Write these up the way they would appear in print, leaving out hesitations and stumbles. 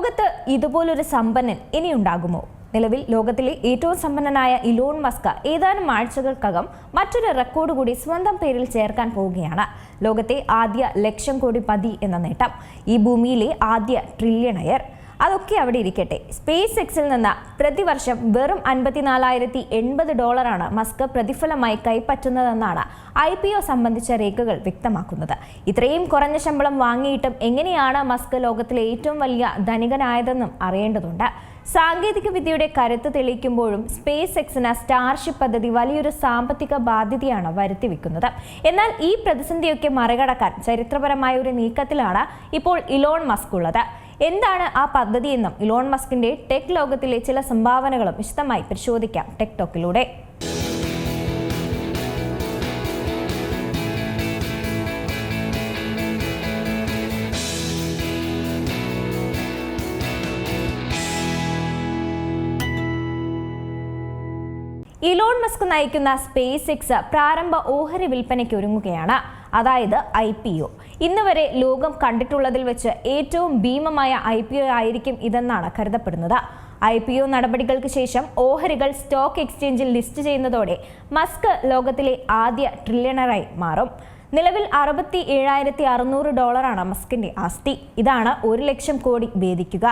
ലോകത്ത് ഇതുപോലൊരു സമ്പന്നൻ ഇനിയുണ്ടാകുമോ? നിലവിൽ ലോകത്തിലെ ഏറ്റവും സമ്പന്നനായ ഇലോൺ മസ്ക് ഏതാനും ആഴ്ചകൾക്കകം മറ്റൊരു റെക്കോർഡ് കൂടി സ്വന്തം പേരിൽ ചേർക്കാൻ പോവുകയാണ്. ലോകത്തെ ആദ്യ 1,00,000 കോടി പതി എന്ന നേട്ടം. ഈ ഭൂമിയിലെ ആദ്യ ട്രില്യണയർ. അതൊക്കെ അവിടെ ഇരിക്കട്ടെ, സ്പേസ് എക്സിൽ നിന്ന് പ്രതിവർഷം വെറും $54,080 മസ്ക് പ്രതിഫലമായി കൈപ്പറ്റുന്നതെന്നാണ് IPO സംബന്ധിച്ച രേഖകൾ വ്യക്തമാക്കുന്നത്. ഇത്രയും കുറഞ്ഞ ശമ്പളം വാങ്ങിയിട്ടും എങ്ങനെയാണ് മസ്ക് ലോകത്തിലെ ഏറ്റവും വലിയ ധനികനായതെന്നും അറിയേണ്ടതുണ്ട്. സാങ്കേതിക വിദ്യയുടെ കരുത്ത് തെളിയിക്കുമ്പോഴും സ്പേസ് എക്സിന് സ്റ്റാർഷിപ്പ് പദ്ധതി വലിയൊരു സാമ്പത്തിക ബാധ്യതയാണ് വരുത്തിവെക്കുന്നത്. എന്നാൽ ഈ പ്രതിസന്ധിയൊക്കെ മറികടക്കാൻ ചരിത്രപരമായ ഒരു നീക്കത്തിലാണ് ഇപ്പോൾ ഇലോൺ മസ്ക് ഉള്ളത്. എന്താണ് ആ പദ്ധതി എന്നും ഇലോൺ മസ്കിന്റെ ടെക് ലോകത്തിലെ ചില സംഭാവനകളും വിശദമായി പരിശോധിക്കാം ടെക് ടോക്കിലൂടെ. ഇലോൺ മസ്ക് നയിക്കുന്ന സ്പേസ് എക്സ് പ്രാരംഭ ഓഹരി വിൽപ്പനയ്ക്ക് ഒരുങ്ങുകയാണ്, അതായത് IPO. ഇന്ന് വരെ ലോകം കണ്ടിട്ടുള്ളതിൽ വെച്ച് ഏറ്റവും ഭീമമായ IPO ആയിരിക്കും ഇതെന്നാണ് കരുതപ്പെടുന്നത്. IPO നടപടികൾക്ക് ശേഷം ഓഹരികൾ സ്റ്റോക്ക് എക്സ്ചേഞ്ചിൽ ലിസ്റ്റ് ചെയ്യുന്നതോടെ മസ്ക് ലോകത്തിലെ ആദ്യ ട്രില്യണറായി മാറും. നിലവിൽ $67,600 മസ്കിന്റെ ആസ്തി. ഇതാണ് 1,00,000 കോടി ഭേദിക്കുക.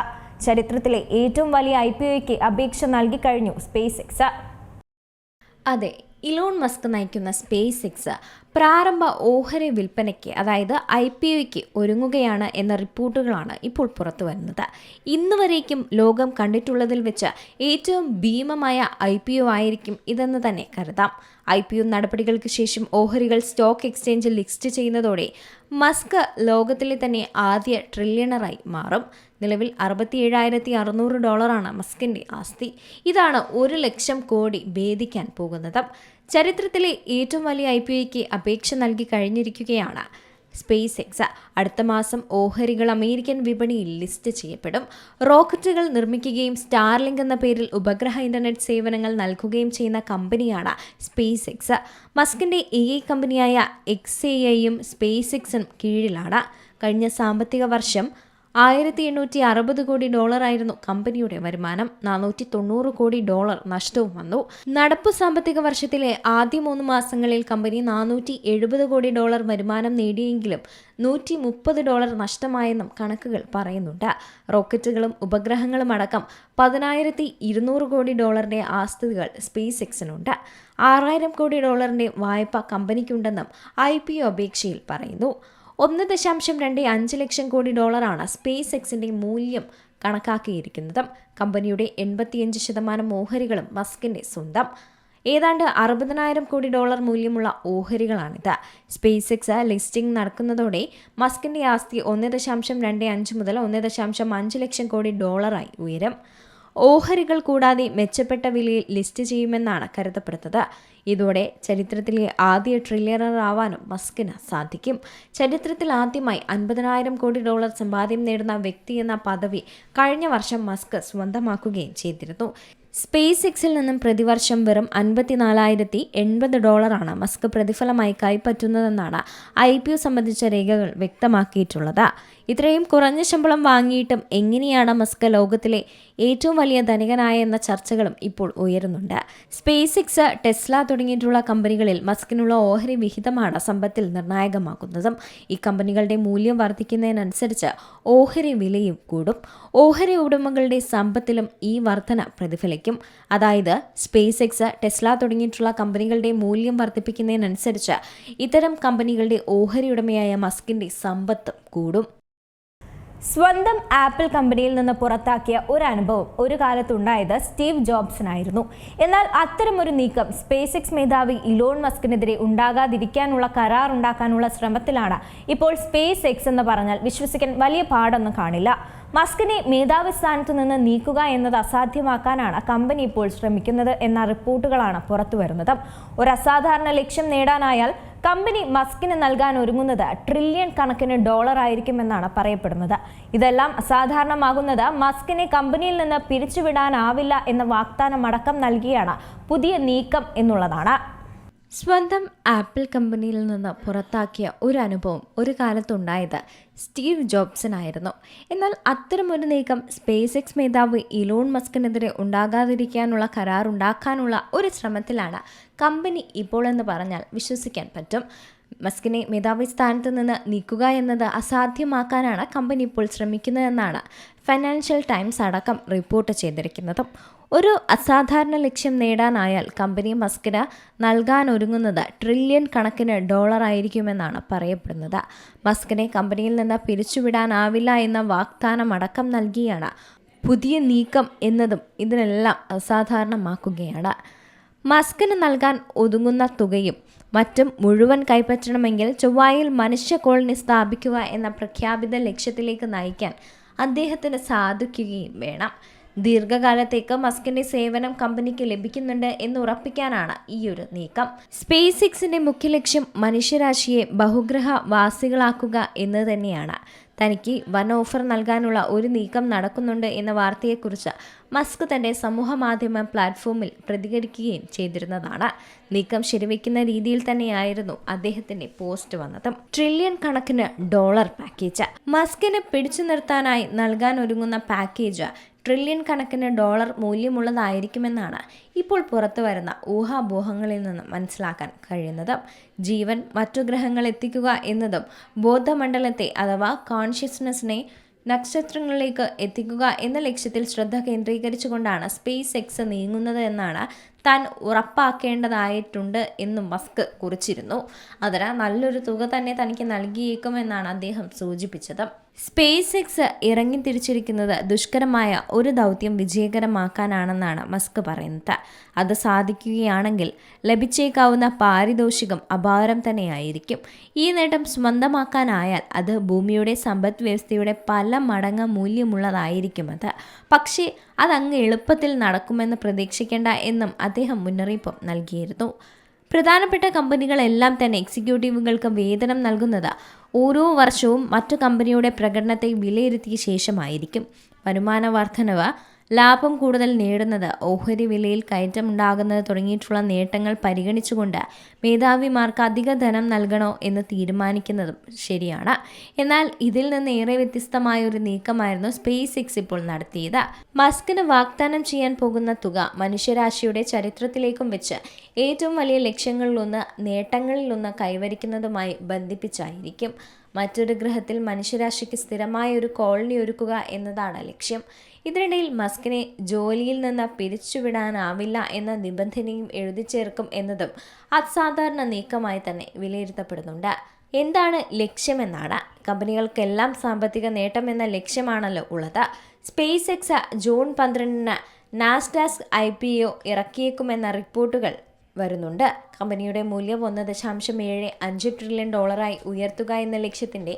ചരിത്രത്തിലെ ഏറ്റവും വലിയ IPOയ്ക്ക് അപേക്ഷ നൽകിക്കഴിഞ്ഞു സ്പേസ് എക്സ്. അതെ, ഇലോൺ മസ്ക് നയിക്കുന്ന സ്പേസ് എക്സ് പ്രാരംഭ ഓഹരി വിൽപ്പനയ്ക്ക്, അതായത് IPOയ്ക്ക് ഒരുങ്ങുകയാണ് എന്ന റിപ്പോർട്ടുകളാണ് ഇപ്പോൾ പുറത്തു വരുന്നത്. ഇന്നുവരേക്കും ലോകം കണ്ടിട്ടുള്ളതിൽ വെച്ച് ഏറ്റവും ഭീമമായ IPO ആയിരിക്കും ഇതെന്ന് തന്നെ കരുതാം. IPO നടപടികൾക്ക് ശേഷം ഓഹരികൾ സ്റ്റോക്ക് എക്സ്ചേഞ്ചിൽ ലിസ്റ്റ് ചെയ്യുന്നതോടെ മസ്ക് ലോകത്തിലെ തന്നെ ആദ്യ ട്രില്യണറായി മാറും. നിലവിൽ $67,600 മസ്കിന്റെ ആസ്തി. ഇതാണ് 1,00,000 കോടി ഭേദിക്കാൻ പോകുന്നത്. ചരിത്രത്തിലെ ഏറ്റവും വലിയ IPOയ്ക്ക് അപേക്ഷ നൽകി കഴിഞ്ഞിരിക്കുകയാണ് സ്പേസ് എക്സ്. അടുത്ത മാസം ഓഹരികൾ അമേരിക്കൻ വിപണിയിൽ ലിസ്റ്റ് ചെയ്യപ്പെടും. റോക്കറ്റുകൾ നിർമ്മിക്കുകയും സ്റ്റാർലിങ്ക് എന്ന പേരിൽ ഉപഗ്രഹ ഇന്റർനെറ്റ് സേവനങ്ങൾ നൽകുകയും ചെയ്യുന്ന കമ്പനിയാണ് സ്പേസ് എക്സ്. മസ്കിന്റെ AI കമ്പനിയായ XAIയും സ്പേസ് എക്സിനും കീഴിലാണ്. കഴിഞ്ഞ സാമ്പത്തിക വർഷം $1,860 കോടി ആയിരുന്നു കമ്പനിയുടെ വരുമാനം. $490 കോടി നഷ്ടവും വന്നു. നടപ്പു സാമ്പത്തിക വർഷത്തിലെ ആദ്യ 3 മാസങ്ങളിൽ കമ്പനി $470 കോടി വരുമാനം നേടിയെങ്കിലും $130 നഷ്ടമായെന്നും കണക്കുകൾ പറയുന്നുണ്ട്. റോക്കറ്റുകളും ഉപഗ്രഹങ്ങളും അടക്കം $10,200 കോടി ആസ്തികൾ സ്പേസ് എക്സിനുണ്ട്. $6,000 കോടി വായ്പ കമ്പനിക്കുണ്ടെന്നും IPO അപേക്ഷയിൽ പറയുന്നു. 1.25 ലക്ഷം കോടി സ്പേസ് എക്സിന്റെ മൂല്യം കണക്കാക്കിയിരിക്കുന്നത്. കമ്പനിയുടെ 85% ഓഹരികളും മസ്കിന്റെ സ്വന്തം. ഏതാണ്ട് $60,000 കോടി മൂല്യമുള്ള ഓഹരികളാണിത്. സ്പേസ് എക്സ് ലിസ്റ്റിംഗ് നടക്കുന്നതോടെ മസ്കിന്റെ ആസ്തി 1.25 മുതൽ 1.5 ലക്ഷം കോടി ആയി ഉയരും. ഓഹരികൾ കൂടാതെ മെച്ചപ്പെട്ട വിലയിൽ ലിസ്റ്റ് ചെയ്യുമെന്നാണ് കരുതപ്പെടുന്നത്. ഇതോടെ ചരിത്രത്തിലെ ആദ്യ ട്രില്യണറാവാനും മസ്കിന് സാധിക്കും. ചരിത്രത്തിൽ ആദ്യമായി $50,000 കോടി സമ്പാദ്യം നേടുന്ന വ്യക്തി എന്ന പദവി കഴിഞ്ഞ വർഷം മസ്ക് സ്വന്തമാക്കുകയും ചെയ്തിരുന്നു. സ്പേസ് എക്സിൽ നിന്നും പ്രതിവർഷം വെറും $54,080 മസ്ക് പ്രതിഫലമായി കൈപ്പറ്റുന്നതെന്നാണ് IPO സംബന്ധിച്ച രേഖകൾ വ്യക്തമാക്കിയിട്ടുള്ളത്. ഇത്രയും കുറഞ്ഞ ശമ്പളം വാങ്ങിയിട്ടും എങ്ങനെയാണ് മസ്ക് ലോകത്തിലെ ഏറ്റവും വലിയ ധനികനായ എന്ന ചർച്ചകളും ഇപ്പോൾ ഉയരുന്നുണ്ട്. സ്പേസ് എക്സ്, ടെസ്ല തുടങ്ങിയിട്ടുള്ള കമ്പനികളിൽ മസ്കിനുള്ള ഓഹരി വിഹിതമാണ് സമ്പത്തിൽ നിർണായകമാക്കുന്നതും. ഈ കമ്പനികളുടെ മൂല്യം വർദ്ധിക്കുന്നതിനനുസരിച്ച് ഓഹരി വിലയും കൂടും. ഓഹരി ഉടമകളുടെ സമ്പത്തിലും ഈ വർധന പ്രതിഫലിക്കും. അതായത് സ്പേസ് എക്സ്, ടെസ്ല തുടങ്ങിയിട്ടുള്ള കമ്പനികളുടെ മൂല്യം വർദ്ധിപ്പിക്കുന്നതിനനുസരിച്ച് ഇത്തരം കമ്പനികളുടെ ഓഹരി ഉടമയായ മസ്കിന്റെ സമ്പത്തും കൂടും. സ്വന്തം ആപ്പിൾ കമ്പനിയിൽ നിന്ന് പുറത്താക്കിയ ഒരു അനുഭവം ഒരു കാലത്തുണ്ടായത് സ്റ്റീവ് ജോബ്സിനായിരുന്നു. എന്നാൽ അത്തരമൊരു നീക്കം സ്പേസ് എക്സ് മേധാവി ഇലോൺ മസ്കിനെതിരെ ഉണ്ടാകാതിരിക്കാനുള്ള കരാർ ഉണ്ടാക്കാനുള്ള ശ്രമത്തിലാണ് ഇപ്പോൾ സ്പേസ് എക്സ് എന്ന് പറഞ്ഞാൽ വിശ്വസിക്കാൻ വലിയ പാടൊന്നും കാണില്ല. മസ്കിനെ മേധാവി സ്ഥാനത്തു നിന്ന് നീക്കുക എന്നത് അസാധ്യമാക്കാനാണ് കമ്പനി ഇപ്പോൾ ശ്രമിക്കുന്നത് എന്ന റിപ്പോർട്ടുകളാണ് പുറത്തുവരുന്നത്. ഒരു അസാധാരണ ലക്ഷ്യം നേടാനായാൽ കമ്പനി മസ്കിന് നൽകാൻ ഒരുങ്ങുന്നത് ട്രില്യൺ കണക്കിന് ആയിരിക്കുമെന്നാണ് പറയപ്പെടുന്നത്. ഇതെല്ലാം അസാധാരണമാകുന്നത് മസ്കിനെ കമ്പനിയിൽ നിന്ന് പിരിച്ചുവിടാനാവില്ല എന്ന വാഗ്ദാനം അടക്കം നൽകിയാണ് പുതിയ നീക്കം എന്നുള്ളതാണ്. സ്വന്തം ആപ്പിൾ കമ്പനിയിൽ നിന്ന് പുറത്താക്കിയ ഒരു അനുഭവം ഒരു കാലത്തുണ്ടായത് സ്റ്റീവ് ജോബ്സിനായിരുന്നു. എന്നാൽ അത്തരമൊരു നീക്കം സ്പേസ് എക്സ് മേധാവി ഇലോൺ മസ്കിനെതിരെ ഉണ്ടാകാതിരിക്കാനുള്ള കരാറുണ്ടാക്കാനുള്ള ഒരു ശ്രമത്തിലാണ് കമ്പനി ഇപ്പോൾ എന്ന് പറഞ്ഞാൽ വിശ്വസിക്കാൻ പറ്റും. മസ്കിനെ മേധാവി സ്ഥാനത്ത് നിന്ന് നീക്കുക എന്നത് അസാധ്യമാക്കാനാണ് കമ്പനി ഇപ്പോൾ ശ്രമിക്കുന്നതെന്നാണ് ഫൈനാൻഷ്യൽ ടൈംസ് അടക്കം റിപ്പോർട്ട് ചെയ്തിരിക്കുന്നത്. ഒരു അസാധാരണ ലക്ഷ്യം നേടാനായാൽ കമ്പനി മസ്കിന് നൽകാനൊരുങ്ങുന്നത് ട്രില്യൺ കണക്കിന് ഡോളറായിരിക്കുമെന്നാണ് പറയപ്പെടുന്നത്. മസ്കിനെ കമ്പനിയിൽ നിന്ന് പിരിച്ചുവിടാനാവില്ല എന്ന വാഗ്ദാനമടക്കം നൽകിയാണ് പുതിയ നീക്കം എന്നതും ഇതിനെല്ലാം അസാധാരണമാക്കുകയാണ്. മസ്കിന് നൽകാൻ ഒതുങ്ങുന്ന തുകയും മറ്റും മുഴുവൻ കൈപ്പറ്റണമെങ്കിൽ ചൊവ്വയിൽ മനുഷ്യ കോളനി സ്ഥാപിക്കുക എന്ന പ്രഖ്യാപിത ലക്ഷ്യത്തിലേക്ക് നയിക്കാൻ അദ്ദേഹത്തിന് സാധിക്കുകയും വേണം. ദീർഘകാലത്തേക്ക് മസ്കിന്റെ സേവനം കമ്പനിക്ക് ലഭിക്കുന്നുണ്ട് എന്ന് ഉറപ്പിക്കാനാണ് ഈ ഒരു നീക്കം. സ്പേസ് എക്സിന്റെ മുഖ്യ ലക്ഷ്യം മനുഷ്യരാശിയെ ബഹുഗ്രഹ വാസികളാക്കുക എന്ന് തന്നെയാണ്. തനിക്ക് വൻ ഓഫർ നൽകാനുള്ള ഒരു നീക്കം നടക്കുന്നുണ്ട് എന്ന വാർത്തയെക്കുറിച്ച് മസ്ക് തന്റെ സമൂഹ മാധ്യമ പ്ലാറ്റ്ഫോമിൽ പ്രതികരിക്കുകയും ചെയ്തിരുന്നതാണ്. നീക്കം ശരിവെക്കുന്ന രീതിയിൽ തന്നെയായിരുന്നു അദ്ദേഹത്തിന്റെ പോസ്റ്റ് വന്നത്. ട്രില്യൺ കണക്കിന് ഡോളർ പാക്കേജ്. മസ്കിന് പിടിച്ചു നിർത്താനായി നൽകാൻ ഒരുങ്ങുന്ന പാക്കേജ് ട്രില്യൺ കണക്കിന് ഡോളർ മൂല്യമുള്ളതായിരിക്കുമെന്നാണ് ഇപ്പോൾ പുറത്തു വരുന്ന ഊഹാപോഹങ്ങളിൽ നിന്ന് മനസ്സിലാക്കാൻ കഴിയുന്നത്. ജീവൻ മറ്റു ഗ്രഹങ്ങളിൽ എത്തിക്കുക എന്നതും ബോധമണ്ഡലത്തെ അഥവാ കോൺഷ്യസ്നെസ്സിനെ നക്ഷത്രങ്ങളിലേക്ക് എത്തിക്കുക എന്ന ലക്ഷ്യത്തിൽ ശ്രദ്ധ കേന്ദ്രീകരിച്ചുകൊണ്ടാണ് സ്പേസ് എക്സ് നീങ്ങുന്നത് എന്നാണ് താൻ ഉറപ്പാക്കേണ്ടതായിട്ടുണ്ട് എന്നും മസ്ക് കുറിച്ചിരുന്നു. അതിന് നല്ലൊരു തുക തന്നെ തനിക്ക് നൽകിയേക്കുമെന്നാണ് അദ്ദേഹം സൂചിപ്പിച്ചത്. സ്പേസ് എക്സ് ഇറങ്ങി തിരിച്ചിരിക്കുന്നത് ദുഷ്കരമായ ഒരു ദൗത്യം വിജയകരമാക്കാനാണെന്നാണ് മസ്ക് പറയുന്നത്. അത് സാധിക്കുകയാണെങ്കിൽ ലഭിച്ചേക്കാവുന്ന പാരിതോഷികം അപാരം തന്നെയായിരിക്കും. ഈ നേട്ടം സ്വന്തമാക്കാനായാൽ അത് ഭൂമിയുടെ സമ്പദ് വ്യവസ്ഥയുടെ പല മടങ്ങ് മൂല്യമുള്ളതായിരിക്കും. പക്ഷേ അതങ്ങ് എളുപ്പത്തിൽ നടക്കുമെന്ന് പ്രതീക്ഷിക്കേണ്ട എന്നും അദ്ദേഹം മുന്നറിയിപ്പ് നൽകിയിരുന്നു. പ്രധാനപ്പെട്ട കമ്പനികളെല്ലാം തന്നെ എക്സിക്യൂട്ടീവുകൾക്ക് വേതനം നൽകുന്നത് ഓരോ വർഷവും മറ്റു കമ്പനിയുടെ പ്രകടനത്തെ വിലയിരുത്തിയ ശേഷമായിരിക്കും. വരുമാന വർധനവ്, ലാഭം കൂടുതൽ നേടുന്നത്, ഓഹരി വിലയിൽ കയറ്റമുണ്ടാകുന്നത് തുടങ്ങിയിട്ടുള്ള നേട്ടങ്ങൾ പരിഗണിച്ചുകൊണ്ട് മേധാവിമാർക്ക് അധിക ധനം നൽകണോ എന്ന് തീരുമാനിക്കുന്നതും ശരിയാണ്. എന്നാൽ ഇതിൽ നിന്ന് ഏറെ വ്യത്യസ്തമായ ഒരു നീക്കമായിരുന്നു സ്പേസ് എക്സ് ഇപ്പോൾ നടത്തിയത്. മസ്കിന് വാഗ്ദാനം ചെയ്യാൻ പോകുന്ന തുക മനുഷ്യരാശിയുടെ ചരിത്രത്തിലേക്കും വെച്ച് ഏറ്റവും വലിയ ലക്ഷ്യങ്ങളിലൊന്ന്, നേട്ടങ്ങളിലൊന്ന് കൈവരിക്കുന്നതുമായി ബന്ധിപ്പിച്ചായിരിക്കും. മറ്റൊരു ഗ്രഹത്തിൽ മനുഷ്യരാശിക്ക് സ്ഥിരമായ ഒരു കോളനി ഒരുക്കുക എന്നതാണ് ലക്ഷ്യം. ഇതിനിടയിൽ മസ്കിനെ ജോലിയിൽ നിന്ന് പിരിച്ചുവിടാനാവില്ല എന്ന നിബന്ധനയും എഴുതിച്ചേർക്കും എന്നതും അസാധാരണ നീക്കമായി തന്നെ വിലയിരുത്തപ്പെടുന്നുണ്ട്. എന്താണ് ലക്ഷ്യമെന്നാണ്. കമ്പനികൾക്കെല്ലാം സാമ്പത്തിക നേട്ടം എന്ന ലക്ഷ്യമാണല്ലോ ഉള്ളത്. Space X June 12 Nasdaq IPO ഇറക്കിയേക്കുമെന്ന റിപ്പോർട്ടുകൾ വരുന്നുണ്ട്. കമ്പനിയുടെ മൂല്യം 1.75 ട്രില്യൺ ഡോളറായി ഉയർത്തുക എന്ന ലക്ഷ്യത്തിന്റെ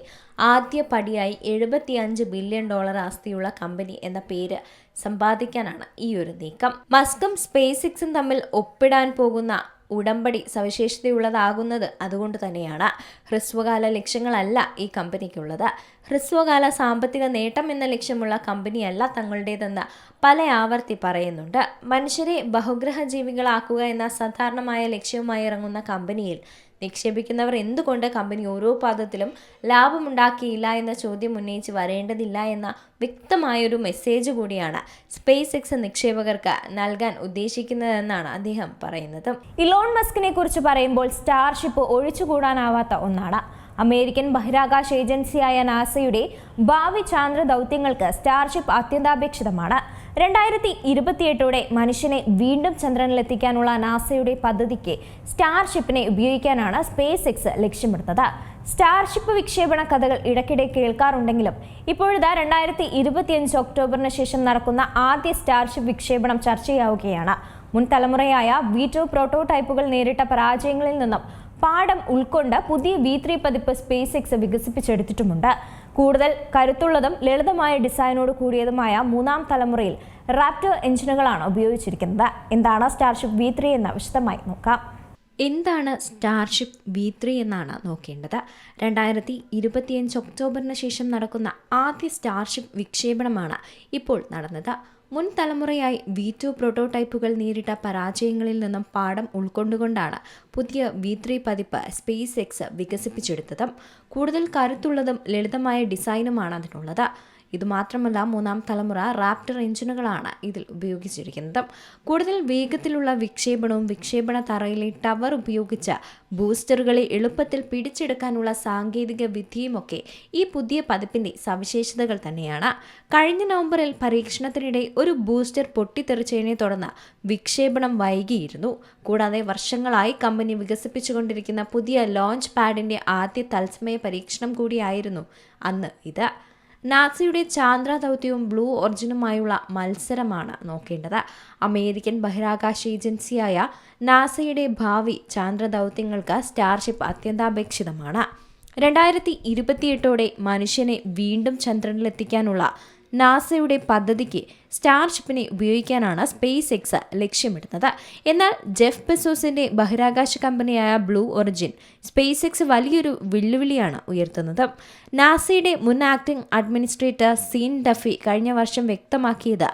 ആദ്യ പടിയായി $75 ബില്യൺ ആസ്തിയുള്ള കമ്പനി എന്ന പേര് സമ്പാദിക്കാനാണ് ഈ ഒരു നീക്കം. മസ്കും സ്പേസ് എക്സും തമ്മിൽ ഒപ്പിടാൻ പോകുന്ന ഉടമ്പടി സവിശേഷതയുള്ളതാകുന്നത് അതുകൊണ്ട് തന്നെയാണ്. ഹ്രസ്വകാല ലക്ഷ്യങ്ങളല്ല ഈ കമ്പനിക്കുള്ളത്. ഹ്രസ്വകാല സാമ്പത്തിക നേട്ടം എന്ന ലക്ഷ്യമുള്ള കമ്പനിയല്ല തങ്ങളുടേതെന്ന് പല ആവർത്തി പറയുന്നുണ്ട്. മനുഷ്യരെ ബഹുഗ്രഹ ജീവികളാക്കുക എന്ന സാധാരണമായ ലക്ഷ്യവുമായി ഇറങ്ങുന്ന കമ്പനിയിൽ നിക്ഷേപിക്കുന്നവർ എന്തുകൊണ്ട് കമ്പനി ഓരോ പാദത്തിലും ലാഭമുണ്ടാക്കിയില്ല എന്ന ചോദ്യം ഉന്നയിച്ച് വരേണ്ടതില്ല എന്ന വ്യക്തമായൊരു മെസ്സേജ് കൂടിയാണ് സ്പേസ് എക്സ് നിക്ഷേപകർക്ക് നൽകാൻ ഉദ്ദേശിക്കുന്നതെന്നാണ് അദ്ദേഹം പറയുന്നത്. ഇലോൺ മസ്കിനെ കുറിച്ച് പറയുമ്പോൾ സ്റ്റാർഷിപ്പ് ഒഴിച്ചുകൂടാനാവാത്ത ഒന്നാണ്. അമേരിക്കൻ ബഹിരാകാശ ഏജൻസിയായ നാസയുടെ ഭാവി ചാന്ദ്ര ദൗത്യങ്ങൾക്ക് സ്റ്റാർഷിപ്പ് അത്യന്താപേക്ഷിതമാണ്. 2028 മനുഷ്യനെ വീണ്ടും ചന്ദ്രനിലെത്തിക്കാനുള്ള നാസയുടെ പദ്ധതിക്ക് സ്റ്റാർഷിപ്പിനെ ഉപയോഗിക്കാനാണ് സ്പേസ് എക്സ് ലക്ഷ്യമിടുന്നത്. സ്റ്റാർഷിപ്പ് വിക്ഷേപണ കഥകൾ ഇടയ്ക്കിടെ കേൾക്കാറുണ്ടെങ്കിലും ഇപ്പോഴിതാ 2025 ഒക്ടോബറിന് ശേഷം നടക്കുന്ന ആദ്യ സ്റ്റാർഷിപ്പ് വിക്ഷേപണം ചർച്ചയാവുകയാണ്. മുൻ തലമുറയായ V2 പ്രോട്ടോടൈപ്പുകൾ നേരിട്ട പരാജയങ്ങളിൽ നിന്നും പാഠം ഉൾക്കൊണ്ട് പുതിയ V3 പതിപ്പ് സ്പേസ് എക്സ് വികസിപ്പിച്ചെടുത്തിട്ടുമുണ്ട്. കൂടുതൽ കരുത്തുള്ളതും ലളിതമായ ഡിസൈനോട് കൂടിയതുമായ 3ാം തലമുറയിൽ റാപ്റ്റർ എഞ്ചിനുകളാണ് ഉപയോഗിച്ചിരിക്കുന്നത്. എന്താണ് സ്റ്റാർഷിപ്പ് V3 എന്ന് വിശദമായി നോക്കാം. എന്താണ് സ്റ്റാർഷിപ്പ് V3 എന്നാണ് നോക്കേണ്ടത്. 2025 ഒക്ടോബറിന് ശേഷം നടക്കുന്ന ആദ്യ സ്റ്റാർഷിപ്പ് വിക്ഷേപണമാണ് ഇപ്പോൾ നടന്നത്. മുൻ തലമുറയായി V2 പ്രോട്ടോടൈപ്പുകൾ നേരിട്ട പരാജയങ്ങളിൽ നിന്നും പാഠം ഉൾക്കൊണ്ടുകൊണ്ടാണ് പുതിയ V3 പതിപ്പ് സ്പേസ് എക്സ് വികസിപ്പിച്ചെടുത്തത്. കൂടുതൽ കരുത്തുള്ളതും ലളിതമായ ഡിസൈനുമാണ് അതിനുള്ളത്. ഇതുമാത്രമല്ല, മൂന്നാം തലമുറ റാപ്റ്റർ എഞ്ചിനുകളാണ് ഇതിൽ ഉപയോഗിച്ചിരിക്കുന്നത്. കൂടുതൽ വേഗത്തിലുള്ള വിക്ഷേപണവും വിക്ഷേപണ തറയിലെ ടവർ ഉപയോഗിച്ച ബൂസ്റ്ററുകളെ എളുപ്പത്തിൽ പിടിച്ചെടുക്കാനുള്ള സാങ്കേതിക വിദ്യയുമൊക്കെ ഈ പുതിയ പതിപ്പിന്റെ സവിശേഷതകൾ തന്നെയാണ്. കഴിഞ്ഞ നവംബറിൽ പരീക്ഷണത്തിനിടെ ഒരു ബൂസ്റ്റർ പൊട്ടിത്തെറിച്ചതിനെ തുടർന്ന് വിക്ഷേപണം വൈകിയിരുന്നു. കൂടാതെ വർഷങ്ങളായി കമ്പനി വികസിപ്പിച്ചുകൊണ്ടിരിക്കുന്ന പുതിയ ലോഞ്ച് പാഡിന്റെ ആദ്യ തത്സമയ പരീക്ഷണം കൂടിയായിരുന്നു അന്ന് ഇത്. നാസയുടെ ചാന്ദ്ര ദൗത്യവും ബ്ലൂ ഒറിജിനുമായുള്ള മത്സരമാണ് നോക്കേണ്ടത്. അമേരിക്കൻ ബഹിരാകാശ ഏജൻസിയായ നാസയുടെ ഭാവി ചാന്ദ്ര ദൗത്യങ്ങൾക്ക് സ്റ്റാർഷിപ്പ് അത്യന്താപേക്ഷിതമാണ്. 2028ഓടെ മനുഷ്യനെ വീണ്ടും ചന്ദ്രനിലെത്തിക്കാനുള്ള നാസയുടെ പദ്ധതിക്ക് സ്റ്റാർഷിപ്പിനെ ഉപയോഗിക്കാനാണ് സ്പേസ് എക്സ് ലക്ഷ്യമിടുന്നത്. എന്നാൽ ജെഫ് ബെസോസിന്റെ ബഹിരാകാശ കമ്പനിയായ ബ്ലൂ ഒറിജിൻ സ്പേസ് എക്സ് വലിയൊരു വെല്ലുവിളിയാണ് ഉയർത്തുന്നത്. നാസയുടെ മുൻ ആക്ടിംഗ് അഡ്മിനിസ്ട്രേറ്റർ സീൻ ഡഫി കഴിഞ്ഞ വർഷം വ്യക്തമാക്കിയത്,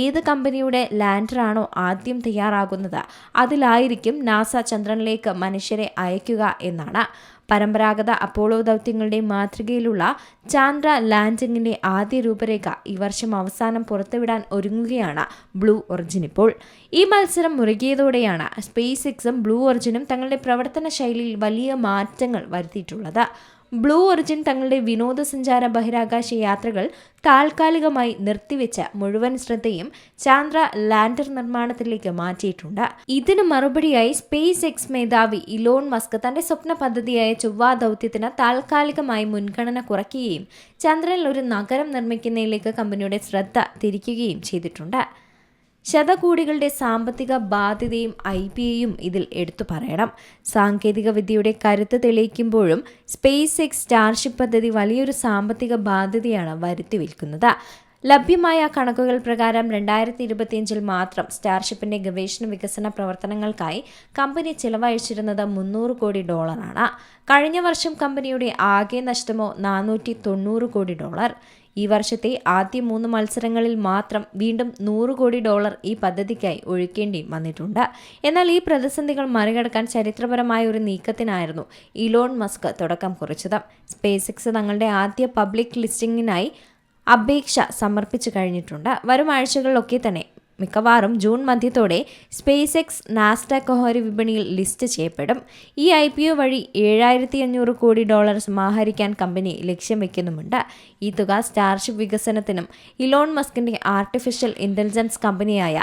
ഏത് കമ്പനിയുടെ ലാൻഡറാണോ ആദ്യം തയ്യാറാകുന്നത് അതിലായിരിക്കും നാസ ചന്ദ്രനിലേക്ക് മനുഷ്യരെ അയക്കുക എന്നാണ്. പരമ്പരാഗത അപ്പോളോ ദൗത്യങ്ങളുടെ മാതൃകയിലുള്ള ചാന്ദ്ര ലാൻഡിങ്ങിന്റെ ആദ്യ രൂപരേഖ ഈ വർഷം അവസാനം പുറത്തുവിടാൻ ഒരുങ്ങുകയാണ് ബ്ലൂ ഒറിജിൻ. ഇപ്പോൾ ഈ മത്സരം മുറുകിയതോടെയാണ് സ്പേസ് എക്സും ബ്ലൂ ഒറിജിനും തങ്ങളുടെ പ്രവർത്തന ശൈലിയിൽ വലിയ മാറ്റങ്ങൾ വരുത്തിയിട്ടുള്ളത്. ബ്ലൂ ഒറിജിൻ തങ്ങളുടെ വിനോദസഞ്ചാര ബഹിരാകാശ യാത്രകൾ താൽക്കാലികമായി നിർത്തിവെച്ച മുഴുവൻ ശ്രദ്ധയും ചാന്ദ്ര ലാൻഡർ നിർമ്മാണത്തിലേക്ക് മാറ്റിയിട്ടുണ്ട്. ഇതിനു മറുപടിയായി സ്പേസ് എക്സ് മേധാവി ഇലോൺ മസ്ക് തന്റെ സ്വപ്ന പദ്ധതിയായ ചൊവ്വ ദൗത്യത്തിന് താൽക്കാലികമായി മുൻഗണന കുറയ്ക്കുകയും ചന്ദ്രനിൽ ഒരു നഗരം നിർമ്മിക്കുന്നതിലേക്ക് കമ്പനിയുടെ ശ്രദ്ധ തിരിക്കുകയും ചെയ്തിട്ടുണ്ട്. ശതകോടികളുടെ സാമ്പത്തിക ബാധ്യതയും IPOയും ഇതിൽ എടുത്തു പറയണം. സാങ്കേതിക വിദ്യയുടെ കരുത്ത് തെളിയിക്കുമ്പോഴും സ്പേസ് എക്സ് സ്റ്റാർഷിപ്പ് പദ്ധതി വലിയൊരു സാമ്പത്തിക ബാധ്യതയാണ് വരുത്തിവെക്കുന്നത്. ലഭ്യമായ കണക്കുകൾ പ്രകാരം 2025 മാത്രം സ്റ്റാർഷിപ്പിന്റെ ഗവേഷണ വികസന പ്രവർത്തനങ്ങൾക്കായി കമ്പനി ചിലവഴിച്ചിരുന്നത് $300 കോടി. കഴിഞ്ഞ വർഷം കമ്പനിയുടെ ആകെ നഷ്ടമോ $490 കോടി. ഈ വർഷത്തെ ആദ്യ 3 മത്സരങ്ങളിൽ മാത്രം വീണ്ടും $100 കോടി ഈ പദ്ധതിക്കായി ഒഴുക്കേണ്ടി വന്നിട്ടുണ്ട്. എന്നാൽ ഈ പ്രതിസന്ധികൾ മറികടക്കാൻ ചരിത്രപരമായ ഒരു നീക്കത്തിനായിരുന്നു ഇലോൺ മസ്ക് തുടക്കം കുറിച്ചത്. സ്പേസ് എക്സ് തങ്ങളുടെ ആദ്യ പബ്ലിക് ലിസ്റ്റിംഗിനായി അപേക്ഷ സമർപ്പിച്ചു കഴിഞ്ഞിട്ടുണ്ട്. വരും ആഴ്ചകളിലൊക്കെ തന്നെ മിക്കവാറും ജൂൺ മധ്യത്തോടെ സ്പേസ് എക്സ് നാസ്ഡാക്ക് ഓഹരി വിപണിയിൽ ലിസ്റ്റ് ചെയ്യപ്പെടും. ഈ IPO വഴി $7,500 കോടി സമാഹരിക്കാൻ കമ്പനി ലക്ഷ്യം വെക്കുന്നുമുണ്ട്. ഈ തുക സ്റ്റാർഷിപ്പ് വികസനത്തിനും ഇലോൺ മസ്കിന്റെ ആർട്ടിഫിഷ്യൽ ഇന്റലിജൻസ് കമ്പനിയായ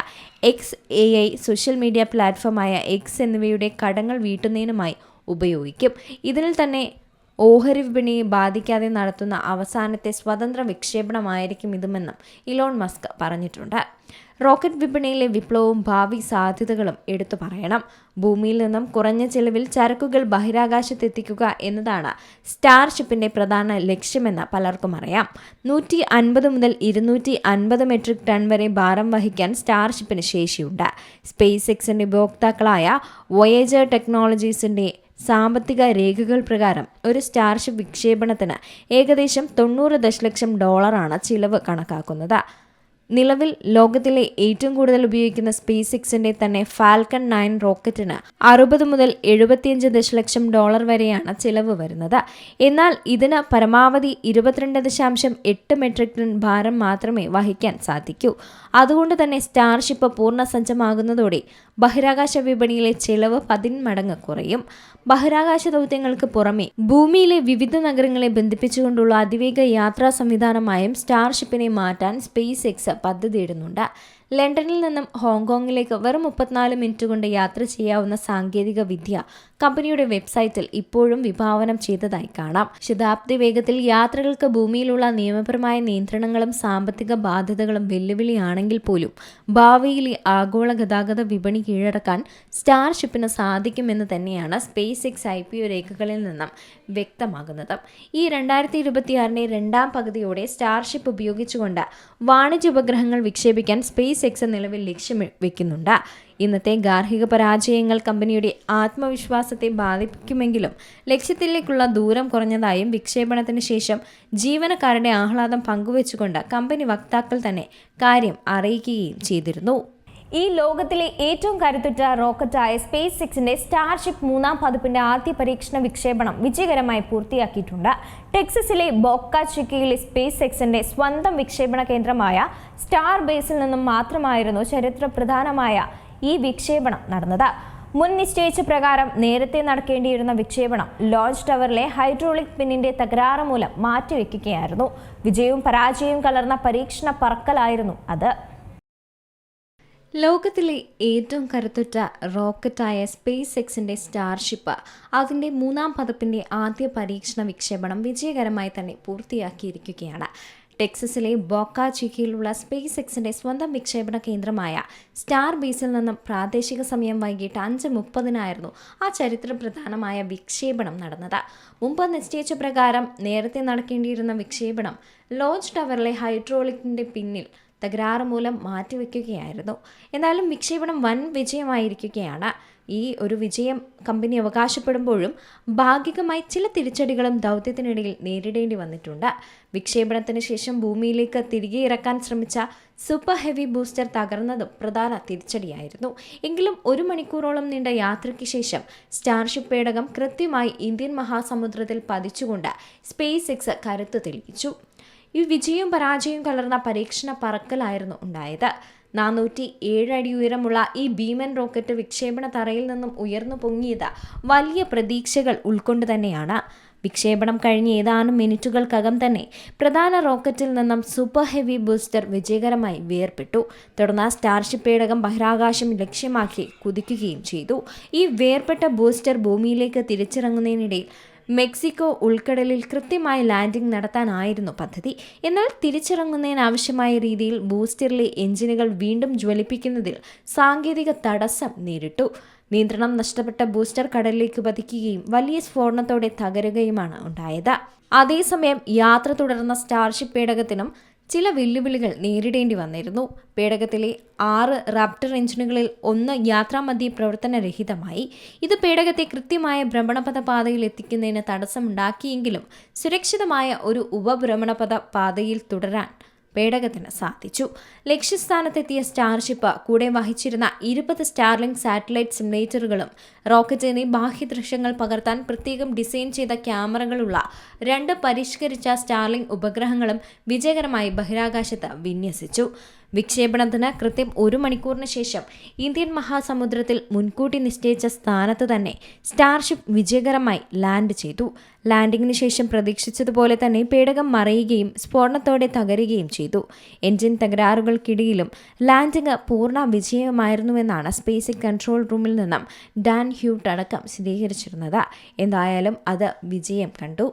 XAI, സോഷ്യൽ മീഡിയ പ്ലാറ്റ്ഫോമായ X എന്നിവയുടെ കടങ്ങൾ വീട്ടുന്നതിനുമായി ഉപയോഗിക്കും. ഇതിൽ തന്നെ ഓഹരി വിപണിയെ ബാധിക്കാതെ നടത്തുന്ന അവസാനത്തെ സ്വതന്ത്ര വിക്ഷേപണമായിരിക്കും ഇതുമെന്നും ഇലോൺ മസ്ക് പറഞ്ഞിട്ടുണ്ട്. റോക്കറ്റ് വിപണിയിലെ വിപ്ലവവും ഭാവി സാധ്യതകളും എടുത്തു പറയണം. ഭൂമിയിൽ നിന്നും കുറഞ്ഞ ചെലവിൽ ചരക്കുകൾ ബഹിരാകാശത്തെത്തിക്കുക എന്നതാണ് സ്റ്റാർഷിപ്പിന്റെ പ്രധാന ലക്ഷ്യമെന്ന് പലർക്കും അറിയാം. 150 മുതൽ 250 മെട്രിക് ടൺ വരെ ഭാരം വഹിക്കാൻ സ്റ്റാർഷിപ്പിന് ശേഷിയുണ്ട്. സ്പേസ് എക്സിന്റെ ഉപഭോക്താക്കളായ വോയേജർ ടെക്നോളജീസിന്റെ സാമ്പത്തിക രേഖകൾ പ്രകാരം ഒരു സ്റ്റാർഷിപ്പ് വിക്ഷേപണത്തിന് ഏകദേശം $90 ദശലക്ഷം ചിലവ് കണക്കാക്കുന്നത്. നിലവിൽ ലോകത്തിലെ ഏറ്റവും കൂടുതൽ ഉപയോഗിക്കുന്ന സ്പേസ് എക്സിന്റെ തന്നെ ഫാൽക്കൺ 9 റോക്കറ്റിന് $60 മുതൽ $75 ദശലക്ഷം വരെയാണ് ചിലവ് വരുന്നത്. എന്നാൽ ഇതിന് പരമാവധി 22.8 മെട്രിക് ടൺ ഭാരം മാത്രമേ വഹിക്കാൻ സാധിക്കൂ. അതുകൊണ്ട് തന്നെ സ്റ്റാർഷിപ്പ് പൂർണ്ണസജ്ജമാകുന്നതോടെ ബഹിരാകാശ വിപണിയിലെ ചെലവ് 10 മടങ്ങ് കുറയും. ബഹിരാകാശ ദൗത്യങ്ങൾക്ക് പുറമെ ഭൂമിയിലെ വിവിധ നഗരങ്ങളെ ബന്ധിപ്പിച്ചുകൊണ്ടുള്ള അതിവേഗ യാത്രാ സംവിധാനമായും സ്റ്റാർഷിപ്പിനെ മാറ്റാൻ സ്പേസ് എക്സ് പദ്ധതിയിടുന്നുണ്ട്. ലണ്ടനിൽ നിന്നും ഹോങ്കോങ്ങിലേക്ക് വെറും 34 മിനിറ്റ് കൊണ്ട് യാത്ര ചെയ്യാവുന്ന സാങ്കേതിക വിദ്യ കമ്പനിയുടെ വെബ്സൈറ്റിൽ ഇപ്പോഴും വിഭാവനം ചെയ്തതായി കാണാം. ശതാബ്ദി വേഗത്തിൽ യാത്രകൾക്ക് ഭൂമിയിലുള്ള നിയമപരമായ നിയന്ത്രണങ്ങളും സാമ്പത്തിക ബാധ്യതകളും വെല്ലുവിളിയാണെങ്കിൽ പോലും ഭാവിയിലെ ആഗോള ഗതാഗത വിപണി കീഴടക്കാൻ സ്റ്റാർഷിപ്പിന് സാധിക്കുമെന്ന് തന്നെയാണ് സ്പേസ് എക്സ് IPO രേഖകളിൽ നിന്നും വ്യക്തമാകുന്നത്. ഈ 2026 രണ്ടാം പകുതിയോടെ സ്റ്റാർഷിപ്പ് ഉപയോഗിച്ചുകൊണ്ട് വാണിജ്യ ഉപഗ്രഹങ്ങൾ വിക്ഷേപിക്കാൻ സ്പേസ് സ്പേസ് എക്സ് നിലവിൽ ലക്ഷ്യം വെക്കുന്നുണ്ട്. ഇന്നത്തെ ഗാർഹിക പരാജയങ്ങൾ കമ്പനിയുടെ ആത്മവിശ്വാസത്തെ ബാധിക്കുമെങ്കിലും ലക്ഷ്യത്തിലേക്കുള്ള ദൂരം കുറഞ്ഞതായും വിക്ഷേപണത്തിന് ശേഷം ജീവനക്കാരുടെ ആഹ്ലാദം പങ്കുവെച്ചുകൊണ്ട് കമ്പനി വക്താക്കൾ തന്നെ കാര്യം അറിയിക്കുകയും ചെയ്തിരുന്നു. ഈ ലോകത്തിലെ ഏറ്റവും കരുത്തുറ്റ റോക്കറ്റായ സ്പേസ് എക്സിന്റെ സ്റ്റാർഷിപ്പ് 3ാം പതിപ്പിന്റെ ആദ്യ പരീക്ഷണ വിക്ഷേപണം വിജയകരമായി പൂർത്തിയാക്കിയിട്ടുണ്ട്. ടെക്സസിലെ ബോക്ക ചിക്കയിലെ സ്പേസ് എക്സിന്റെ സ്വന്തം വിക്ഷേപണ കേന്ദ്രമായ സ്റ്റാർ ബേസിൽ നിന്നും മാത്രമായിരുന്നു ചരിത്രപ്രധാനമായ ഈ വിക്ഷേപണം നടന്നത്. മുൻ നിശ്ചയിച്ച പ്രകാരം നേരത്തെ നടക്കേണ്ടിയിരുന്ന വിക്ഷേപണം ലോഞ്ച് ടവറിലെ ഹൈഡ്രോളിക് പിന്നിന്റെ തകരാറ് മൂലം മാറ്റിവെക്കുകയായിരുന്നു. വിജയവും പരാജയവും കലർന്ന പരീക്ഷണ പറക്കലായിരുന്നു അത്. ലോകത്തിലെ ഏറ്റവും കരുത്തുറ്റ റോക്കറ്റായ സ്പേസ് എക്സിന്റെ സ്റ്റാർഷിപ്പ് അതിൻ്റെ 3ാം പതിപ്പിന്റെ ആദ്യ പരീക്ഷണ വിക്ഷേപണം വിജയകരമായി തന്നെ പൂർത്തിയാക്കിയിരിക്കുകയാണ്. ടെക്സസിലെ ബോക്ക ചിക്കയിലുള്ള സ്പേസ് എക്സിന്റെ സ്വന്തം വിക്ഷേപണ കേന്ദ്രമായ സ്റ്റാർ ബേസിൽ നിന്നും പ്രാദേശിക സമയം വൈകിട്ട് 5:30 ആ ചരിത്രപ്രധാനമായ വിക്ഷേപണം നടന്നത്. മുമ്പ് നിശ്ചയിച്ച പ്രകാരം നേരത്തെ നടക്കേണ്ടിയിരുന്ന വിക്ഷേപണം ലോഞ്ച് ടവറിലെ ഹൈഡ്രോളിക്കിന്റെ പിന്നിൽ തകരാറ് മൂലം മാറ്റിവെക്കുകയായിരുന്നു. എന്നാലും വിക്ഷേപണം വൻ വിജയമായിരിക്കുകയാണ്. ഈ ഒരു വിജയം കമ്പനി അവകാശപ്പെടുമ്പോഴും ഭാഗികമായി ചില തിരിച്ചടികളും ദൗത്യത്തിനിടയിൽ നേരിടേണ്ടി വന്നിട്ടുണ്ട്. വിക്ഷേപണത്തിന് ശേഷം ഭൂമിയിലേക്ക് തിരികെ ഇറക്കാൻ ശ്രമിച്ച സൂപ്പർ ഹെവി ബൂസ്റ്റർ തകർന്നതും പ്രധാന തിരിച്ചടിയായിരുന്നു. എങ്കിലും 1 മണിക്കൂറോളം നീണ്ട യാത്രയ്ക്ക് ശേഷം സ്റ്റാർഷിപ്പ് പേടകം കൃത്യമായി ഇന്ത്യൻ മഹാസമുദ്രത്തിൽ പതിച്ചുകൊണ്ട് സ്പേസ് എക്സ് കരുത്ത് തെളിയിച്ചു. ഈ വിജയവും പരാജയവും കലർന്ന പരീക്ഷണ പറക്കലായിരുന്നു ഉണ്ടായത്. 407 അടി ഉയരമുള്ള ഈ ഭീമൻ റോക്കറ്റ് വിക്ഷേപണ തറയിൽ നിന്നും ഉയർന്നു പൊങ്ങിയത് വലിയ പ്രതീക്ഷകൾ ഉൾക്കൊണ്ട് തന്നെയാണ്. വിക്ഷേപണം കഴിഞ്ഞ് ഏതാനും മിനിറ്റുകൾക്കകം തന്നെ പ്രധാന റോക്കറ്റിൽ നിന്നും സൂപ്പർ ഹെവി ബൂസ്റ്റർ വിജയകരമായി വേർപെട്ടു. തുടർന്ന് സ്റ്റാർഷിപ്പ് പേടകം ബഹിരാകാശം ലക്ഷ്യമാക്കി കുതിക്കുകയും ചെയ്തു. ഈ വേർപെട്ട ബൂസ്റ്റർ ഭൂമിയിലേക്ക് തിരിച്ചിറങ്ങുന്നതിനിടയിൽ മെക്സിക്കോ ഉൾക്കടലിൽ കൃത്യമായി ലാൻഡിംഗ് നടത്താനായിരുന്നു പദ്ധതി. എന്നാൽ തിരിച്ചിറങ്ങുന്നതിനാവശ്യമായ രീതിയിൽ ബൂസ്റ്ററിലെ എഞ്ചിനുകൾ വീണ്ടും ജ്വലിപ്പിക്കുന്നതിൽ സാങ്കേതിക തടസ്സം നേരിട്ടു. നിയന്ത്രണം നഷ്ടപ്പെട്ട ബൂസ്റ്റർ കടലിലേക്ക് പതിക്കുകയും വലിയ സ്ഫോടനത്തോടെ തകരുകയുമാണ് ഉണ്ടായത്. അതേസമയം യാത്ര തുടർന്ന സ്റ്റാർഷിപ്പ് പേടകത്തിനും ചില വെല്ലുവിളികൾ നേരിടേണ്ടി വന്നിരുന്നു. പേടകത്തിലെ 6 റാപ്റ്റർ എഞ്ചിനുകളിൽ 1 യാത്രാമധ്യേ പ്രവർത്തനരഹിതമായി. ഇത് പേടകത്തെ കൃത്യമായ ഭ്രമണപഥ പാതയിൽ എത്തിക്കുന്നതിന് തടസ്സമുണ്ടാക്കിയെങ്കിലും സുരക്ഷിതമായ ഒരു ഉപഭ്രമണപഥ പാതയിൽ തുടരാൻ പേടകത്തിന് സാധിച്ചു. ലക്ഷ്യസ്ഥാനത്തെത്തിയ സ്റ്റാർഷിപ്പ് കൂടെ വഹിച്ചിരുന്ന 20 സ്റ്റാർലിങ്ക് സാറ്റലൈറ്റ് സിമുലേറ്ററുകളും റോക്കറ്റിന്റെ ബാഹ്യ ദൃശ്യങ്ങൾ പകർത്താൻ പ്രത്യേകം ഡിസൈൻ ചെയ്ത ക്യാമറകളുള്ള 2 പരിഷ്കരിച്ച സ്റ്റാർലിങ്ക് ഉപഗ്രഹങ്ങളും വിജയകരമായി ബഹിരാകാശത്ത് വിന്യസിച്ചു. വിക്ഷേപണത്തിന് കൃത്യം 1 മണിക്കൂറിന് ശേഷം ഇന്ത്യൻ മഹാസമുദ്രത്തിൽ മുൻകൂട്ടി നിശ്ചയിച്ച സ്ഥാനത്ത് തന്നെ സ്റ്റാർഷിപ്പ് വിജയകരമായി ലാൻഡ് ചെയ്തു. ലാൻഡിങ്ങിന് ശേഷം പ്രതീക്ഷിച്ചതുപോലെ തന്നെ പേടകം മറയുകയും സ്ഫോടനത്തോടെ തകരുകയും ചെയ്തു. എൻജിൻ തകരാറുകൾക്കിടയിലും ലാൻഡിംഗ് പൂർണ്ണ വിജയമായിരുന്നുവെന്നാണ് സ്പേസ് എക്സ് കൺട്രോൾ റൂമിൽ നിന്നും ഡാൻ ഹ്യൂട്ട് അടക്കം സ്ഥിരീകരിച്ചിരുന്നത്. എന്തായാലും അത് വിജയം കണ്ടു.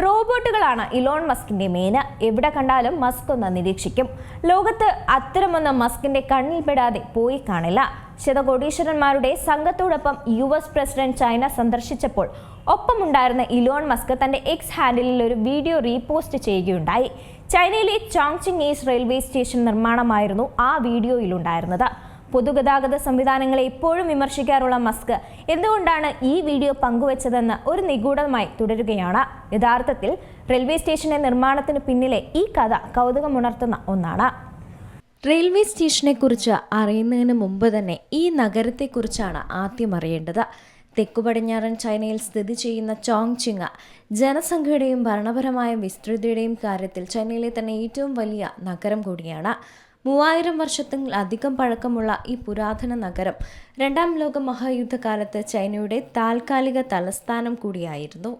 റോബോട്ടുകളാണ് ഇലോൺ മസ്കിന്റെ മേന്. എവിടെ കണ്ടാലും മസ്ക് ഒന്ന് നിരീക്ഷിക്കും. ലോകത്ത് അത്തരമൊന്ന് മസ്കിന്റെ കണ്ണിൽപ്പെടാതെ പോയി കാണില്ല. ശതകോടീശ്വരന്മാരുടെ സംഘത്തോടൊപ്പം US പ്രസിഡന്റ് ചൈന സന്ദർശിച്ചപ്പോൾ ഒപ്പമുണ്ടായിരുന്ന ഇലോൺ മസ്ക് തന്റെ എക്സ് ഹാൻഡിലിൽ ഒരു വീഡിയോ റീപോസ്റ്റ് ചെയ്യുകയുണ്ടായി. ചൈനയിലെ ചോങ്ചിങ് ഈസ്റ്റ് റെയിൽവേ സ്റ്റേഷൻ നിർമ്മാണമായിരുന്നു ആ വീഡിയോയിലുണ്ടായിരുന്നത്. പൊതുഗതാഗത സംവിധാനങ്ങളെ എപ്പോഴും വിമർശിക്കാറുള്ള മസ്ക് എന്തുകൊണ്ടാണ് ഈ വീഡിയോ പങ്കുവച്ചതെന്ന് ഒരു നിഗൂഢമായി തുടരുകയാണ്. യഥാർത്ഥത്തിൽ റെയിൽവേ സ്റ്റേഷന്റെ നിർമ്മാണത്തിന് പിന്നിലെ ഈ കഥ കൗതുകമുണർത്തുന്ന ഒന്നാണ്. റെയിൽവേ സ്റ്റേഷനെക്കുറിച്ച് അറിയുന്നതിന് മുമ്പ് തന്നെ ഈ നഗരത്തെക്കുറിച്ചാണ് ആദ്യം അറിയേണ്ടത്. തെക്കു പടിഞ്ഞാറൻ ചൈനയിൽ സ്ഥിതി ചെയ്യുന്ന ചോങ്ചിങ് ജനസംഖ്യയുടെയും ഭരണപരമായ വിസ്തൃതിയുടെയും കാര്യത്തിൽ ചൈനയിലെ തന്നെ ഏറ്റവും വലിയ നഗരം കൂടിയാണ്. 3000 വർഷത്തിലധികം പഴക്കമുള്ള ഈ പുരാതന നഗരം 2ാം ലോക മഹായുദ്ധകാലത്ത് ചൈനയുടെ താൽക്കാലിക തലസ്ഥാനം കൂടിയായിരുന്നു.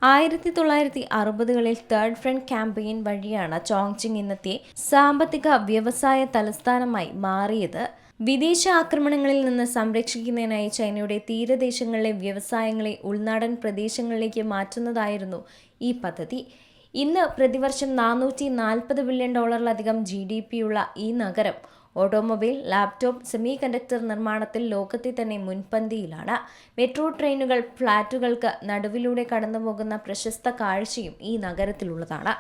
1960കളിൽ തേർഡ് ഫ്രണ്ട് ക്യാമ്പയിൻ വഴിയാണ് ചോങ്ചിങ് ഇന്നത്തെ സാമ്പത്തിക വ്യവസായ തലസ്ഥാനമായി മാറിയത്. വിദേശ ആക്രമണങ്ങളിൽ നിന്ന് സംരക്ഷിക്കുന്നതിനായി ചൈനയുടെ തീരദേശങ്ങളിലെ വ്യവസായങ്ങളെ ഉൾനാടൻ പ്രദേശങ്ങളിലേക്ക് മാറ്റുന്നതായിരുന്നു ഈ പദ്ധതി. ഇന്ന് പ്രതിവർഷം $440 ബില്യൺ GDP ഉള്ള ഈ നഗരം ഓട്ടോമൊബൈൽ, ലാപ്ടോപ്പ്, സെമി കണ്ടക്ടർ നിർമ്മാണത്തിൽ ലോകത്തെ തന്നെ മുൻപന്തിയിലാണ്. മെട്രോ ട്രെയിനുകൾ ഫ്ളാറ്റുകൾക്ക് നടുവിലൂടെ കടന്നുപോകുന്ന പ്രശസ്ത കാഴ്ചയും ഈ നഗരത്തിലുള്ളതാണ്.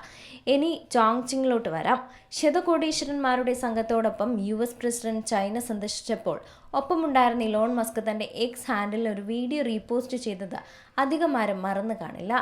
ഇനി ചോങ്ചിങ്ങിലോട്ട് വരാം. ശതകോടീശ്വരന്മാരുടെ സംഘത്തോടൊപ്പം US പ്രസിഡന്റ് ചൈന സന്ദർശിച്ചപ്പോൾ ഒപ്പമുണ്ടായിരുന്ന ഇലോൺ മസ്ക് തന്റെ എക്സ് ഹാൻഡിലിൽ ഒരു വീഡിയോ റീപോസ്റ്റ് ചെയ്തത് അധികം ആരും മറന്നു കാണില്ല.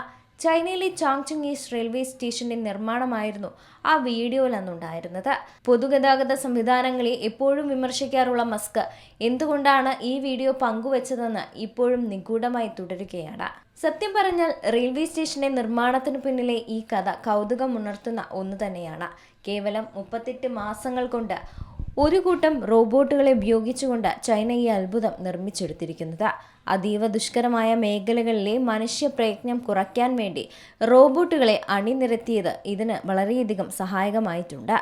ചൈനയിലെ ചോങ്ചിങ് ഈസ്റ്റ് റെയിൽവേ സ്റ്റേഷന്റെ നിർമ്മാണമായിരുന്നു ആ വീഡിയോയിൽ അന്നുണ്ടായിരുന്നത്. പൊതുഗതാഗത സംവിധാനങ്ങളെ എപ്പോഴും വിമർശിക്കാറുള്ള മസ്ക് എന്തുകൊണ്ടാണ് ഈ വീഡിയോ പങ്കുവച്ചതെന്ന് ഇപ്പോഴും നിഗൂഢമായി തുടരുകയാണ്. സത്യം പറഞ്ഞാൽ റെയിൽവേ സ്റ്റേഷന്റെ നിർമ്മാണത്തിന് പിന്നിലെ ഈ കഥ കൗതുകമുണർത്തുന്ന ഒന്ന് തന്നെയാണ്. കേവലം 38 മാസങ്ങൾ കൊണ്ട് ഒരു കൂട്ടം റോബോട്ടുകളെ ഉപയോഗിച്ചുകൊണ്ട് ചൈന ഈ അത്ഭുതം നിർമ്മിച്ചെടുത്തിരിക്കുന്നത്. അതീവ ദുഷ്കരമായ മേഖലകളിലെ മനുഷ്യ പ്രയത്നം കുറയ്ക്കാൻ വേണ്ടി റോബോട്ടുകളെ അണിനിരത്തിയത് ഇതിന് വളരെയധികം സഹായകമായിട്ടുണ്ട്.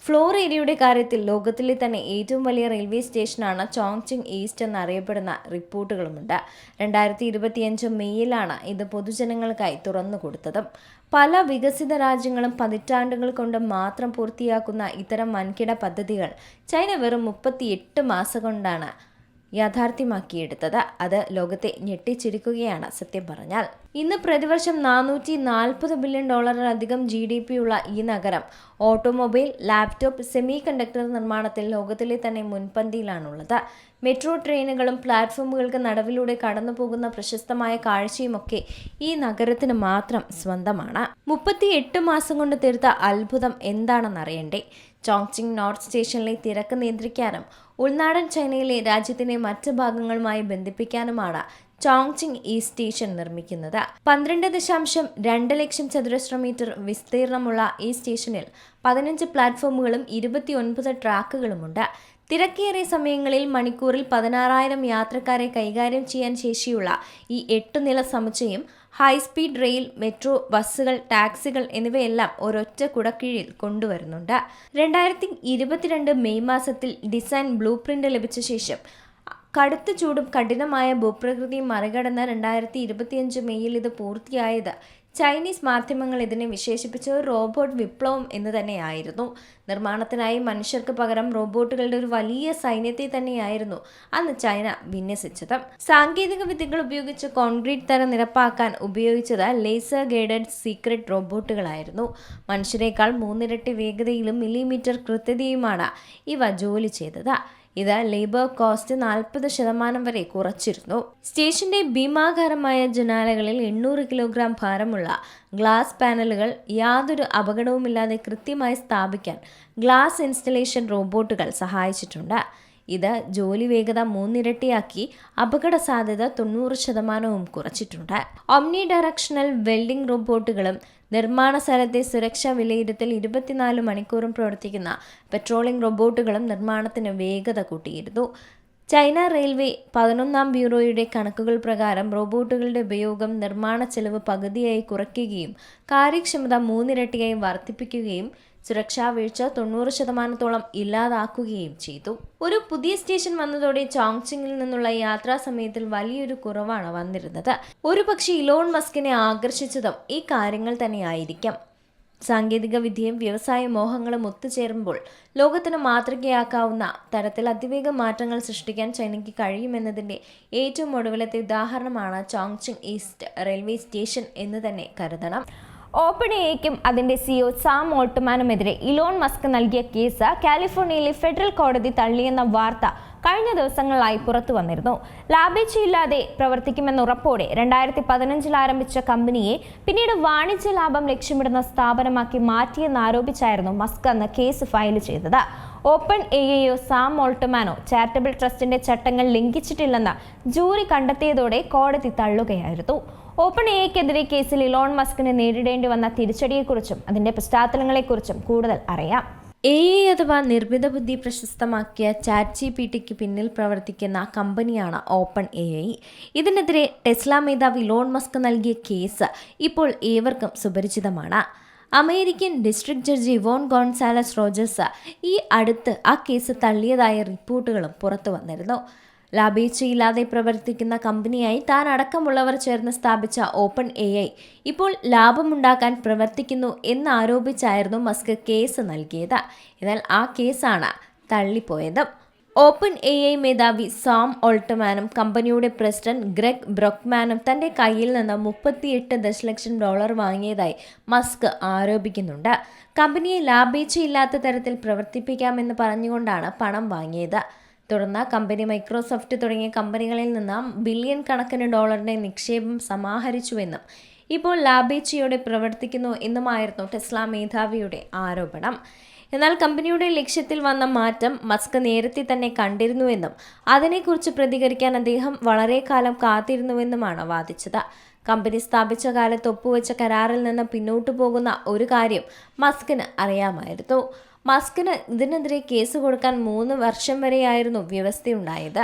ഫ്ലോർ ഏരിയയുടെ കാര്യത്തിൽ ലോകത്തിലെ തന്നെ ഏറ്റവും വലിയ റെയിൽവേ സ്റ്റേഷനാണ് ചോങ്ചിങ് ഈസ്റ്റ് എന്നറിയപ്പെടുന്ന റിപ്പോർട്ടുകളുമുണ്ട്. 2025 മെയ്യിലാണ് ഇത് പൊതുജനങ്ങൾക്കായി തുറന്നു കൊടുത്തതും. പല വികസിത രാജ്യങ്ങളും പതിറ്റാണ്ടുകൾ കൊണ്ട് മാത്രം പൂർത്തിയാക്കുന്ന ഇത്തരം വൻകിട പദ്ധതികൾ ചൈന വെറും 38 മാസം കൊണ്ടാണ് യാഥാർത്ഥ്യമാക്കിയെടുത്തത്. അത് ലോകത്തെ ഞെട്ടിച്ചിരിക്കുകയാണ് സത്യം പറഞ്ഞാൽ. ഇന്ന് പ്രതിവർഷം $440 ബില്യൺ GDP ഉള്ള ഈ നഗരം ഓട്ടോമൊബൈൽ, ലാപ്ടോപ്പ്, സെമി കണ്ടക്ടർ നിർമ്മാണത്തിൽ ലോകത്തിലെ തന്നെ മുൻപന്തിയിലാണുള്ളത്. മെട്രോ ട്രെയിനുകളും പ്ലാറ്റ്ഫോമുകൾക്ക് നടുവിലൂടെ കടന്നു പോകുന്ന പ്രശസ്തമായ കാഴ്ചയുമൊക്കെ ഈ നഗരത്തിന് മാത്രം സ്വന്തമാണ്. 38 മാസം കൊണ്ട് തീർത്ത അത്ഭുതം എന്താണെന്നറിയണ്ടേ? ചോങ്ചിങ് നോർത്ത് സ്റ്റേഷനിലെ തിരക്ക് നിയന്ത്രിക്കാനും ഉൾനാടൻ ചൈനയിലെ രാജ്യത്തിന്റെ മറ്റ് ഭാഗങ്ങളുമായി ബന്ധിപ്പിക്കാനുമാണ് ചോങ്ചിങ് ഈസ്റ്റ് സ്റ്റേഷൻ നിർമ്മിക്കുന്നത്. 12.2 ലക്ഷം ചതുരശ്ര മീറ്റർ വിസ്തീർണമുള്ള ഈ സ്റ്റേഷനിൽ 15 പ്ലാറ്റ്ഫോമുകളും 29 ട്രാക്കുകളുമുണ്ട്. തിരക്കേറിയ സമയങ്ങളിൽ മണിക്കൂറിൽ 16,000 യാത്രക്കാരെ കൈകാര്യം ചെയ്യാൻ ശേഷിയുള്ള ഈ 8 നില സമുച്ചയം ഹൈസ്പീഡ് റെയിൽ, മെട്രോ, ബസ്സുകൾ, ടാക്സികൾ എന്നിവയെല്ലാം ഒരൊറ്റ കുടക്കീഴിൽ കൊണ്ടുവരുന്നുണ്ട്. 2022 മെയ് മാസത്തിൽ ഡിസൈൻ ബ്ലൂ പ്രിന്റ് ലഭിച്ച ശേഷം കടുത്ത ചൂടും കഠിനമായ ഭൂപ്രകൃതിയും മറികടന്ന് 2025 മെയ്യിൽ ഇത് പൂർത്തിയായത് ചൈനീസ് മാധ്യമങ്ങൾ ഇതിനെ വിശേഷിപ്പിച്ച ഒരു റോബോട്ട് വിപ്ലവം എന്ന് തന്നെയായിരുന്നു. നിർമ്മാണത്തിനായി മനുഷ്യർക്ക് പകരം റോബോട്ടുകളുടെ ഒരു വലിയ സൈന്യത്തെ തന്നെയായിരുന്നു അന്ന് ചൈന വിന്യസിച്ചത്. സാങ്കേതിക വിദ്യകൾ ഉപയോഗിച്ച് കോൺക്രീറ്റ് തറ നിരപ്പാക്കാൻ ഉപയോഗിച്ചത് ലേസർ ഗൈഡഡ് സീക്രട്ട് റോബോട്ടുകളായിരുന്നു. മനുഷ്യരെക്കാൾ 3 ഇരട്ടി വേഗതയിലും മില്ലിമീറ്റർ കൃത്യതയുമാണ് ഇവ ജോലി ചെയ്തത്. ഇത് ലേബർ കോസ്റ്റ് 40% വരെ കുറച്ചിരുന്നു. സ്റ്റേഷന്റെ ഭീമാകാരമായ ജനാലകളിൽ 800 കിലോഗ്രാം ഭാരമുള്ള ഗ്ലാസ് പാനലുകൾ യാതൊരു അപകടവുമില്ലാതെ കൃത്യമായി സ്ഥാപിക്കാൻ ഗ്ലാസ് ഇൻസ്റ്റലേഷൻ റോബോട്ടുകൾ സഹായിച്ചിട്ടുണ്ട്. ഇത് ജോലി വേഗത 3 ഇരട്ടിയാക്കി അപകട സാധ്യത 90% കുറച്ചിട്ടുണ്ട്. ഒമ്നി ഡയറക്ഷണൽ വെൽഡിംഗ് റോബോട്ടുകളും നിർമ്മാണ സ്ഥലത്തെ സുരക്ഷാ വിലയിരുത്തൽ 24 മണിക്കൂറും പ്രവർത്തിക്കുന്ന പെട്രോളിംഗ് റോബോട്ടുകളും നിർമ്മാണത്തിന് വേഗത കൂട്ടിയിരുന്നു. ചൈന റെയിൽവേ 11ാം ബ്യൂറോയുടെ കണക്കുകൾ പ്രകാരം റോബോട്ടുകളുടെ ഉപയോഗം നിർമ്മാണ ചെലവ് പകുതിയായി കുറയ്ക്കുകയും കാര്യക്ഷമത 3 ഇരട്ടിയായി വർദ്ധിപ്പിക്കുകയും സുരക്ഷാ വീഴ്ച 90% ഇല്ലാതാക്കുകയും ചെയ്തു. ഒരു പുതിയ സ്റ്റേഷൻ വന്നതോടെ ചോങ്ചിങ്ങിൽ നിന്നുള്ള യാത്രാ സമയത്തിൽ വലിയൊരു കുറവാണ് വന്നിരുന്നത്. ഒരുപക്ഷെ ഇലോൺ മസ്കിനെ ആകർഷിച്ചതും ഈ കാര്യങ്ങൾ തന്നെയായിരിക്കാം. സാങ്കേതിക വിദ്യയും വ്യവസായ മോഹങ്ങളും ഒത്തുചേരുമ്പോൾ ലോകത്തിന് മാതൃകയാക്കാവുന്ന തരത്തിൽ അതിവേഗ മാറ്റങ്ങൾ സൃഷ്ടിക്കാൻ ചൈനയ്ക്ക് കഴിയുമെന്നതിൻ്റെ ഏറ്റവും ഒടുവിലത്തെ ഉദാഹരണമാണ് ചോങ്ചിങ് ഈസ്റ്റ് റെയിൽവേ സ്റ്റേഷൻ എന്ന് തന്നെ കരുതണം. ഓപ്പൺ എഐക്കും അതിന്റെ CEO സാം ഓൾട്ട്മാനുമെതിരെ ഇലോൺ മസ്ക് നൽകിയ കേസ് കാലിഫോർണിയയിലെ ഫെഡറൽ കോടതി തള്ളിയെന്ന വാർത്ത കഴിഞ്ഞ ദിവസങ്ങളായി പുറത്തു വന്നിരുന്നു. ലാഭേച്ഛയില്ലാതെ പ്രവർത്തിക്കുമെന്ന ഉറപ്പോടെ 2015 ആരംഭിച്ച കമ്പനിയെ പിന്നീട് വാണിജ്യ ലാഭം ലക്ഷ്യമിടുന്ന സ്ഥാപനമാക്കി മാറ്റിയെന്നാരോപിച്ചായിരുന്നു മസ്ക് അന്ന് കേസ് ഫയൽ ചെയ്തത്. ഓപ്പൺ എഐയോ സാം ഓൾട്ട്മാനോ ചാരിറ്റബിൾ ട്രസ്റ്റിന്റെ ചട്ടങ്ങൾ ലംഘിച്ചിട്ടില്ലെന്ന് ജൂറി കണ്ടെത്തിയതോടെ കോടതി തള്ളുകയായിരുന്നു. ഓപ്പൺ എഐക്കെതിരെ കേസിൽ ഇലോൺ മസ്കിന് നേരിടേണ്ടി വന്ന തിരിച്ചടിയെക്കുറിച്ചും അതിന്റെ പശ്ചാത്തലങ്ങളെക്കുറിച്ചും കൂടുതൽ അറിയാം. AI അഥവാ നിർമ്മിത ബുദ്ധി പ്രശസ്തമാക്കിയ ChatGPTക്ക് പിന്നിൽ പ്രവർത്തിക്കുന്ന കമ്പനിയാണ് ഓപ്പൺ AI. ഇതിനെതിരെ ടെസ്ല മേധാവി ഇലോൺ മസ്ക് നൽകിയ കേസ് ഇപ്പോൾ ഏവർക്കും സുപരിചിതമാണ്. American district judge ഇവോൺ Gonzalez Rogers ഈ അടുത്ത് ആ കേസ് തള്ളിയതായ റിപ്പോർട്ടുകളും പുറത്തു വന്നിരുന്നു. ലാഭേച്ഛയില്ലാതെ പ്രവർത്തിക്കുന്ന കമ്പനിയായി താൻ അടക്കമുള്ളവർ ചേർന്ന് സ്ഥാപിച്ച ഓപ്പൺ AI ഇപ്പോൾ ലാഭമുണ്ടാക്കാൻ പ്രവർത്തിക്കുന്നു എന്നാരോപിച്ചായിരുന്നു മസ്ക് കേസ് നൽകിയത്. എന്നാൽ ആ കേസാണ് തള്ളിപ്പോയത്. ഓപ്പൺ AI മേധാവി സാം ഓൾട്ട്മാനും കമ്പനിയുടെ പ്രസിഡന്റ് ഗ്രെഗ് ബ്രൊക്ക്മാനും തന്റെ കയ്യിൽ നിന്ന് $38 ദശലക്ഷം വാങ്ങിയതായി മസ്ക് ആരോപിക്കുന്നുണ്ട്. കമ്പനിയെ ലാഭേച്ഛയില്ലാത്ത തരത്തിൽ പ്രവർത്തിപ്പിക്കാമെന്ന് പറഞ്ഞുകൊണ്ടാണ് പണം വാങ്ങിയത്. തുടർന്ന് കമ്പനി മൈക്രോസോഫ്റ്റ് തുടങ്ങിയ കമ്പനികളിൽ നിന്ന് ബില്യൺ കണക്കിന് ഡോളറിന്റെ നിക്ഷേപം സമാഹരിച്ചുവെന്നും ഇപ്പോൾ ലാഭേച്ഛയോടെ പ്രവർത്തിക്കുന്നു എന്നുമായിരുന്നു ടെസ്ല മേധാവിയുടെ ആരോപണം. എന്നാൽ കമ്പനിയുടെ ലക്ഷ്യത്തിൽ വന്ന മാറ്റം മസ്ക് നേരത്തെ തന്നെ കണ്ടിരുന്നുവെന്നും അതിനെക്കുറിച്ച് പ്രതികരിക്കാൻ അദ്ദേഹം വളരെ കാലം കാത്തിരുന്നുവെന്നുമാണ് വാദിച്ചത്. കമ്പനി സ്ഥാപിച്ച കാലത്ത് ഒപ്പുവെച്ച കരാറിൽ നിന്ന് പിന്നോട്ടു പോകുന്ന ഒരു കാര്യം മസ്കിന് അറിയാമായിരുന്നു. മസ്കിന് ഇതിനെതിരെ കേസ് കൊടുക്കാൻ 3 വർഷം വരെയായിരുന്നു വ്യവസ്ഥയുണ്ടായത്.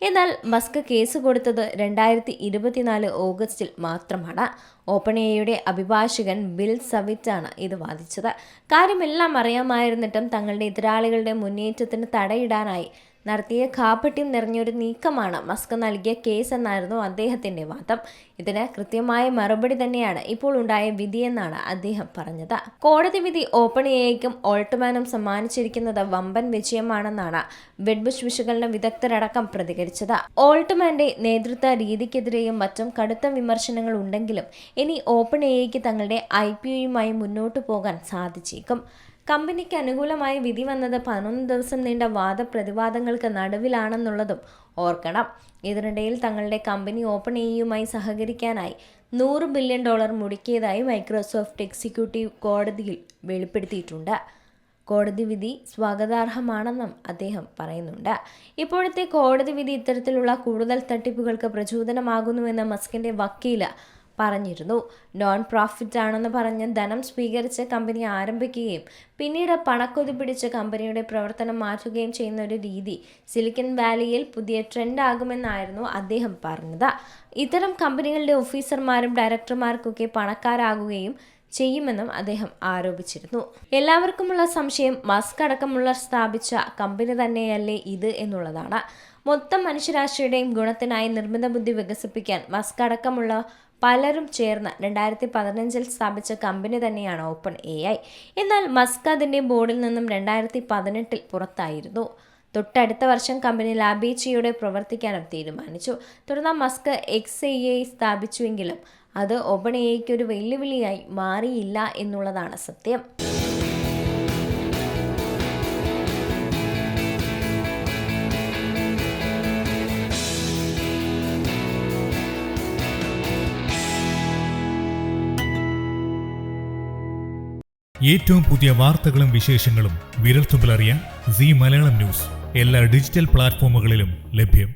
എന്നാൽ മസ്ക് കേസ് കൊടുത്തത് 2024 ഓഗസ്റ്റിൽ മാത്രമാണ്. ഓപ്പൺ AIയുടെ അഭിഭാഷകൻ ബിൽ സവിറ്റാണ് ഇത് വാദിച്ചത്. കാര്യമെല്ലാം അറിയാമായിരുന്നിട്ടും തങ്ങളുടെ എതിരാളികളുടെ മുന്നേറ്റത്തിന് തടയിടാനായി നടത്തിയ കാപട്യം നിറഞ്ഞൊരു നീക്കമാണ് മസ്ക് നൽകിയ കേസ് എന്നായിരുന്നു അദ്ദേഹത്തിന്റെ വാദം. ഇതിന് കൃത്യമായ മറുപടി തന്നെയാണ് ഇപ്പോൾ ഉണ്ടായ വിധിയെന്നാണ് അദ്ദേഹം പറഞ്ഞത്. കോടതി വിധി ഓപ്പൺ AIക്കും ഓൾട്ട്മാനും സമ്മാനിച്ചിരിക്കുന്നത് വമ്പൻ വിജയമാണെന്നാണ് വെഡ്ബുഷ് വിശകലന വിദഗ്ധരടക്കം പ്രതികരിച്ചത്. ഓൾട്ട്മാന്റെ നേതൃത്വ രീതിക്കെതിരെയും മറ്റും കടുത്ത വിമർശനങ്ങൾ ഉണ്ടെങ്കിലും ഇനി ഓപ്പൺ AIക്ക് തങ്ങളുടെ IPOയുമായി മുന്നോട്ടു പോകാൻ സാധിച്ചേക്കും. കമ്പനിക്ക് അനുകൂലമായ വിധി വന്നത് 11 ദിവസം നീണ്ട വാദപ്രതിവാദങ്ങൾക്ക് നടുവിലാണെന്നുള്ളതും ഓർക്കണം. ഇതിനിടയിൽ തങ്ങളുടെ കമ്പനി ഓപ്പൺ AIയുമായി സഹകരിക്കാനായി $100 ബില്യൺ മുടക്കിയതായി മൈക്രോസോഫ്റ്റ് എക്സിക്യൂട്ടീവ് കോടതിയിൽ വെളിപ്പെടുത്തിയിട്ടുണ്ട്. കോടതി വിധി സ്വാഗതാർഹമാണെന്നും അദ്ദേഹം പറയുന്നുണ്ട്. ഇപ്പോഴത്തെ കോടതി വിധി ഇത്തരത്തിലുള്ള കൂടുതൽ തട്ടിപ്പുകൾക്ക് പ്രചോദനമാകുന്നുവെന്ന് മസ്കിന്റെ വക്കീല് പറഞ്ഞിരുന്നു. നോൺ പ്രോഫിറ്റ് ആണെന്ന് പറഞ്ഞ് ധനം സ്വീകരിച്ച് കമ്പനി ആരംഭിക്കുകയും പിന്നീട് പണക്കൊതി പിടിച്ച് കമ്പനിയുടെ പ്രവർത്തനം മാറ്റുകയും ചെയ്യുന്ന ഒരു രീതി സിലിക്കൺ വാലിയിൽ പുതിയ ട്രെൻഡ് ആകുമെന്നായിരുന്നു അദ്ദേഹം പറഞ്ഞത്. ഇത്തരം കമ്പനികളുടെ ഓഫീസർമാരും ഡയറക്ടർമാർക്കൊക്കെ പണക്കാരാകുകയും ചെയ്യുമെന്നും അദ്ദേഹം ആരോപിച്ചിരുന്നു. എല്ലാവർക്കുമുള്ള സംശയം മസ്ക് അടക്കമുള്ള സ്ഥാപിച്ച കമ്പനി തന്നെയല്ലേ ഇത് എന്നുള്ളതാണ്. മൊത്തം മനുഷ്യരാശിയുടെയും ഗുണത്തിനായി നിർമ്മിത ബുദ്ധി വികസിപ്പിക്കാൻ മസ്ക് അടക്കമുള്ള പലരും ചേർന്ന് 2015 സ്ഥാപിച്ച കമ്പനി തന്നെയാണ് ഓപ്പൺ AI. എന്നാൽ മസ്ക് അതിന്റെ ബോർഡിൽ നിന്നും 2018 പുറത്തായിരുന്നു. തൊട്ടടുത്ത വർഷം കമ്പനി ലാഭേച്ഛയോടെ പ്രവർത്തിക്കാനും തീരുമാനിച്ചു. തുടർന്ന് മസ്ക് XAI സ്ഥാപിച്ചുവെങ്കിലും അത് ഓപ്പൺ AIക്ക് ഒരു വെല്ലുവിളിയായി മാറിയില്ല എന്നുള്ളതാണ് സത്യം. ഏറ്റവും പുതിയ വാർത്തകളും വിശേഷങ്ങളും വിരൽത്തുമ്പിലറിയാൻ സീ മലയാളം ന്യൂസ് എല്ലാ ഡിജിറ്റൽ പ്ലാറ്റ്ഫോമുകളിലും ലഭ്യം.